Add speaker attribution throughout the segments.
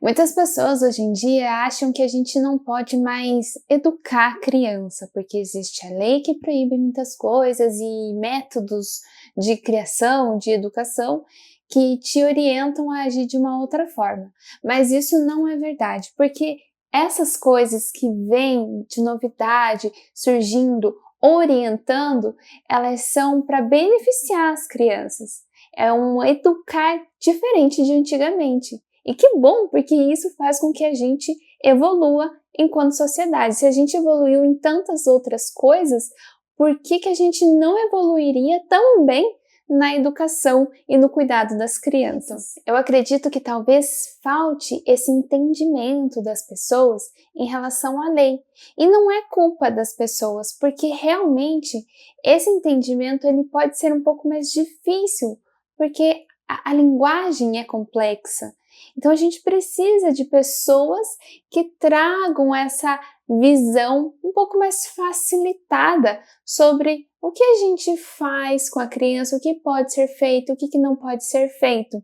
Speaker 1: Muitas pessoas hoje em dia acham que a gente não pode mais educar a criança, porque existe a lei que proíbe muitas coisas e métodos de criação, de educação, que te orientam a agir de uma outra forma. Mas isso não é verdade, porque essas coisas que vêm de novidade, surgindo, orientando, elas são para beneficiar as crianças. É um educar diferente de antigamente. E que bom, porque isso faz com que a gente evolua enquanto sociedade. Se a gente evoluiu em tantas outras coisas, por que a gente não evoluiria também na educação e no cuidado das crianças? Eu acredito que talvez falte esse entendimento das pessoas em relação à lei. E não é culpa das pessoas, porque realmente esse entendimento ele pode ser um pouco mais difícil, porque a linguagem é complexa. Então a gente precisa de pessoas que tragam essa visão um pouco mais facilitada sobre o que a gente faz com a criança, o que pode ser feito, o que não pode ser feito.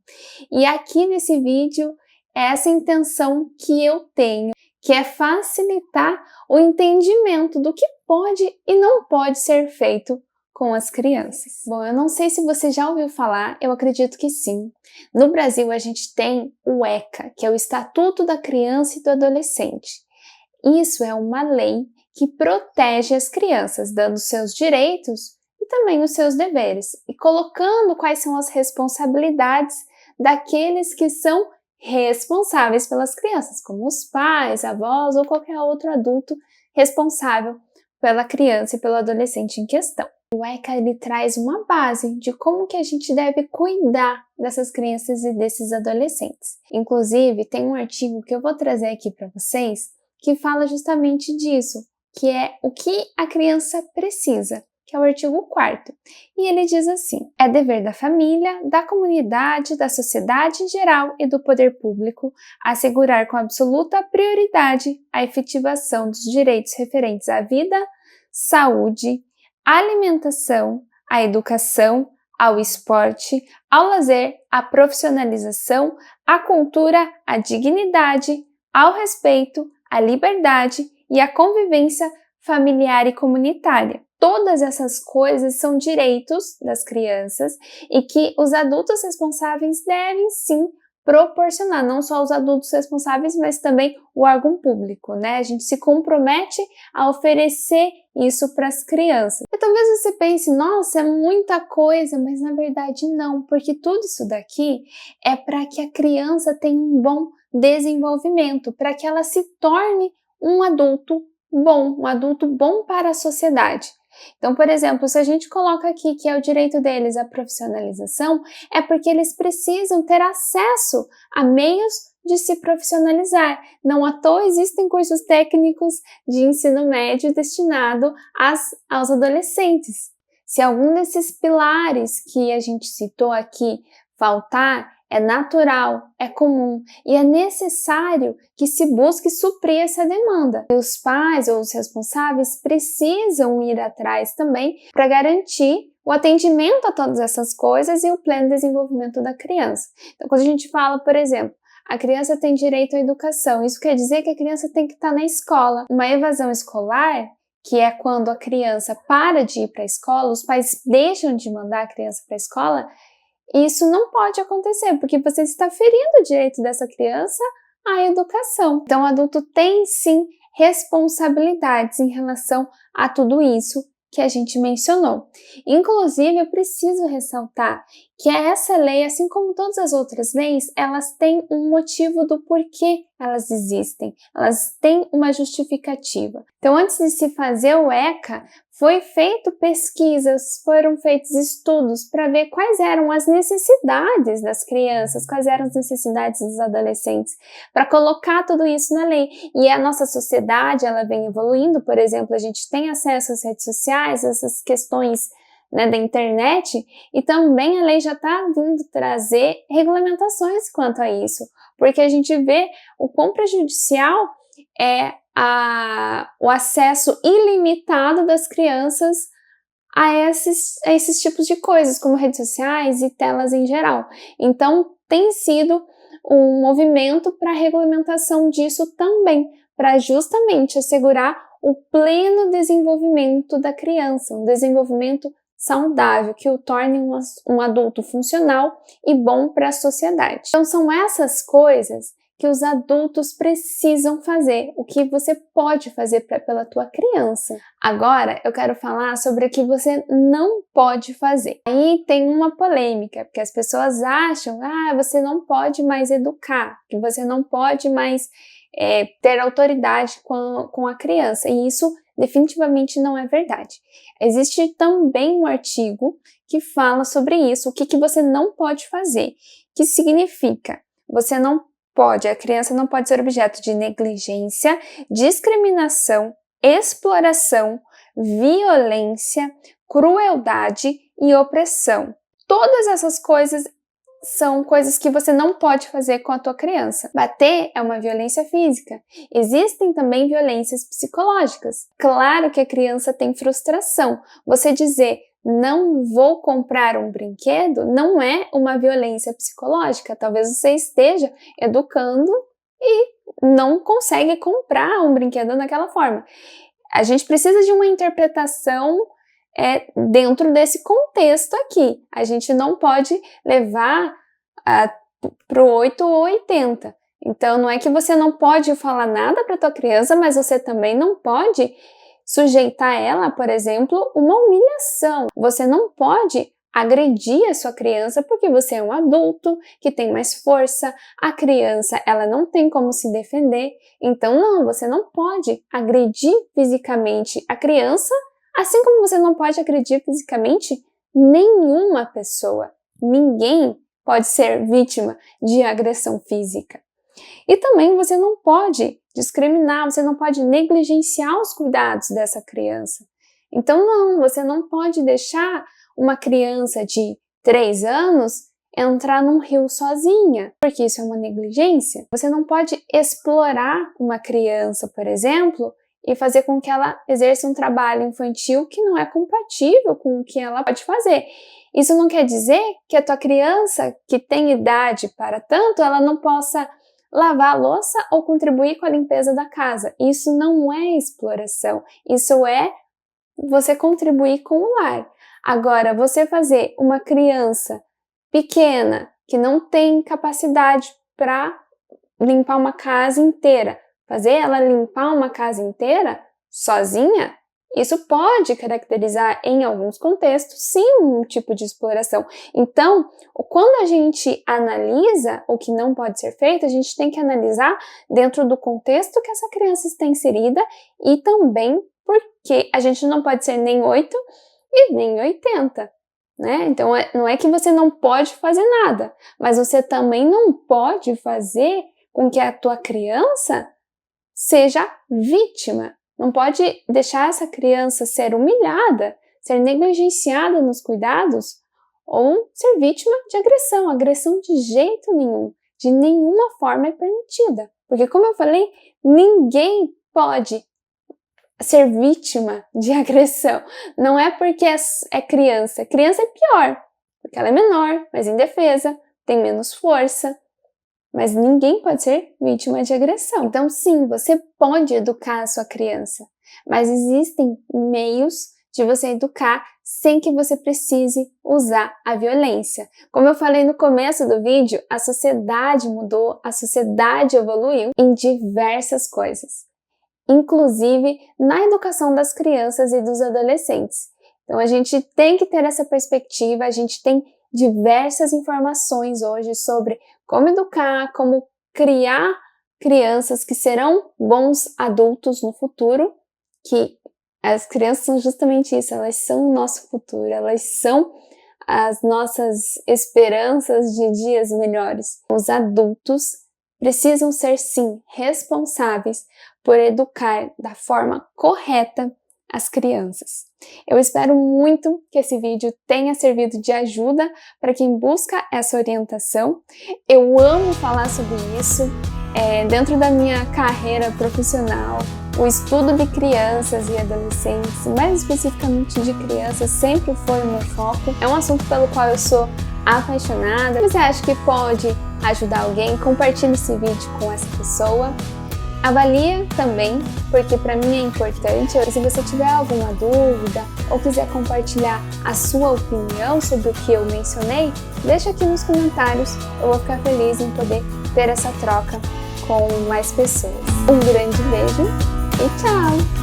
Speaker 1: E aqui nesse vídeo é essa intenção que eu tenho, que é facilitar o entendimento do que pode e não pode ser feito com as crianças. Bom, eu não sei se você já ouviu falar, eu acredito que sim. No Brasil a gente tem o ECA, que é o Estatuto da Criança e do Adolescente. Isso é uma lei que protege as crianças, dando seus direitos e também os seus deveres, e colocando quais são as responsabilidades daqueles que são responsáveis pelas crianças, como os pais, avós ou qualquer outro adulto responsável pela criança e pelo adolescente em questão. O ECA ele traz uma base de como que a gente deve cuidar dessas crianças e desses adolescentes. Inclusive, tem um artigo que eu vou trazer aqui para vocês que fala justamente disso, que é o que a criança precisa, que é o artigo 4º. E ele diz assim: é dever da família, da comunidade, da sociedade em geral e do poder público assegurar com absoluta prioridade a efetivação dos direitos referentes à vida, saúde, alimentação, à educação, ao esporte, ao lazer, à profissionalização, à cultura, à dignidade, ao respeito, à liberdade e à convivência familiar e comunitária. Todas essas coisas são direitos das crianças e que os adultos responsáveis devem sim proporcionar, não só os adultos responsáveis, mas também o órgão público, né? A gente se compromete a oferecer isso para as crianças. E talvez você pense, nossa, é muita coisa, mas na verdade não, porque tudo isso daqui é para que a criança tenha um bom desenvolvimento, para que ela se torne um adulto bom para a sociedade. Então, por exemplo, se a gente coloca aqui que é o direito deles à profissionalização, é porque eles precisam ter acesso a meios de se profissionalizar. Não à toa existem cursos técnicos de ensino médio destinado aos adolescentes. Se algum desses pilares que a gente citou aqui faltar, é natural, é comum e é necessário que se busque suprir essa demanda. E os pais ou os responsáveis precisam ir atrás também para garantir o atendimento a todas essas coisas e o pleno desenvolvimento da criança. Então, quando a gente fala, por exemplo, a criança tem direito à educação, isso quer dizer que a criança tem que estar na escola. Uma evasão escolar, que é quando a criança para de ir para a escola, os pais deixam de mandar a criança para a escola, isso não pode acontecer, porque você está ferindo o direito dessa criança à educação. Então, o adulto tem sim responsabilidades em relação a tudo isso que a gente mencionou. Inclusive, eu preciso ressaltar que essa lei, assim como todas as outras leis, elas têm um motivo do porquê elas existem, elas têm uma justificativa. Então, antes de se fazer o ECA, foi feito pesquisas, foram feitos estudos para ver quais eram as necessidades das crianças, quais eram as necessidades dos adolescentes, para colocar tudo isso na lei. E a nossa sociedade, ela vem evoluindo, por exemplo, a gente tem acesso às redes sociais, essas questões, né, da internet, e também a lei já está vindo trazer regulamentações quanto a isso, porque a gente vê o quão prejudicial é o acesso ilimitado das crianças a esses tipos de coisas, como redes sociais e telas em geral. Então, tem sido um movimento para a regulamentação disso também, para justamente assegurar o pleno desenvolvimento da criança, um desenvolvimento saudável, que o torne um adulto funcional e bom para a sociedade. Então são essas coisas que os adultos precisam fazer, o que você pode fazer pela tua criança. Agora eu quero falar sobre o que você não pode fazer. Aí tem uma polêmica, porque as pessoas acham, você não pode mais educar, que você não pode mais ter autoridade com a criança, e isso definitivamente não é verdade. Existe também um artigo que fala sobre isso, o que você não pode fazer, que significa, a criança não pode ser objeto de negligência, discriminação, exploração, violência, crueldade e opressão. Todas essas coisas são coisas que você não pode fazer com a tua criança. Bater é uma violência física. Existem também violências psicológicas. Claro que a criança tem frustração. Você dizer, não vou comprar um brinquedo, não é uma violência psicológica. Talvez você esteja educando e não consegue comprar um brinquedo daquela forma. A gente precisa de uma interpretação dentro desse contexto aqui. A gente não pode levar para o 8 ou 80. Então, não é que você não pode falar nada para tua criança, mas você também não pode sujeitar ela, por exemplo, uma humilhação. Você não pode agredir a sua criança porque você é um adulto que tem mais força. A criança, ela não tem como se defender. Então, não, você não pode agredir fisicamente a criança, assim como você não pode agredir fisicamente nenhuma pessoa. Ninguém pode ser vítima de agressão física. E também você não pode discriminar, você não pode negligenciar os cuidados dessa criança. Então não, você não pode deixar uma criança de 3 anos entrar num rio sozinha, porque isso é uma negligência. Você não pode explorar uma criança, por exemplo, e fazer com que ela exerça um trabalho infantil que não é compatível com o que ela pode fazer. Isso não quer dizer que a tua criança, que tem idade para tanto, ela não possa lavar a louça ou contribuir com a limpeza da casa. Isso não é exploração, isso é você contribuir com o lar. Agora, você fazer uma criança pequena, que não tem capacidade para limpar uma casa inteira, fazer ela limpar uma casa inteira sozinha, isso pode caracterizar em alguns contextos, sim, um tipo de exploração. Então, quando a gente analisa o que não pode ser feito, a gente tem que analisar dentro do contexto que essa criança está inserida e também porque a gente não pode ser nem 8 e nem 80. Né? Então, não é que você não pode fazer nada, mas você também não pode fazer com que a tua criança seja vítima. Não pode deixar essa criança ser humilhada, ser negligenciada nos cuidados ou ser vítima de agressão. Agressão de jeito nenhum, de nenhuma forma é permitida. Porque, como eu falei, ninguém pode ser vítima de agressão. Não é porque é criança. Criança é pior, porque ela é menor, mais indefesa, tem menos força. Mas ninguém pode ser vítima de agressão. Então, sim, você pode educar a sua criança, mas existem meios de você educar sem que você precise usar a violência. Como eu falei no começo do vídeo, a sociedade mudou, a sociedade evoluiu em diversas coisas, inclusive na educação das crianças e dos adolescentes. Então, a gente tem que ter essa perspectiva, a gente tem diversas informações hoje sobre como educar, como criar crianças que serão bons adultos no futuro, que as crianças são justamente isso, elas são o nosso futuro, elas são as nossas esperanças de dias melhores. Os adultos precisam ser, sim, responsáveis por educar da forma correta as crianças. Eu espero muito que esse vídeo tenha servido de ajuda para quem busca essa orientação. Eu amo falar sobre isso. Dentro da minha carreira profissional, o estudo de crianças e adolescentes, mais especificamente de crianças, sempre foi o meu foco. É um assunto pelo qual eu sou apaixonada. Você acha que pode ajudar alguém, compartilhe esse vídeo com essa pessoa. Avalia também, porque para mim é importante. Se você tiver alguma dúvida ou quiser compartilhar a sua opinião sobre o que eu mencionei, deixa aqui nos comentários. Eu vou ficar feliz em poder ter essa troca com mais pessoas. Um grande beijo e tchau!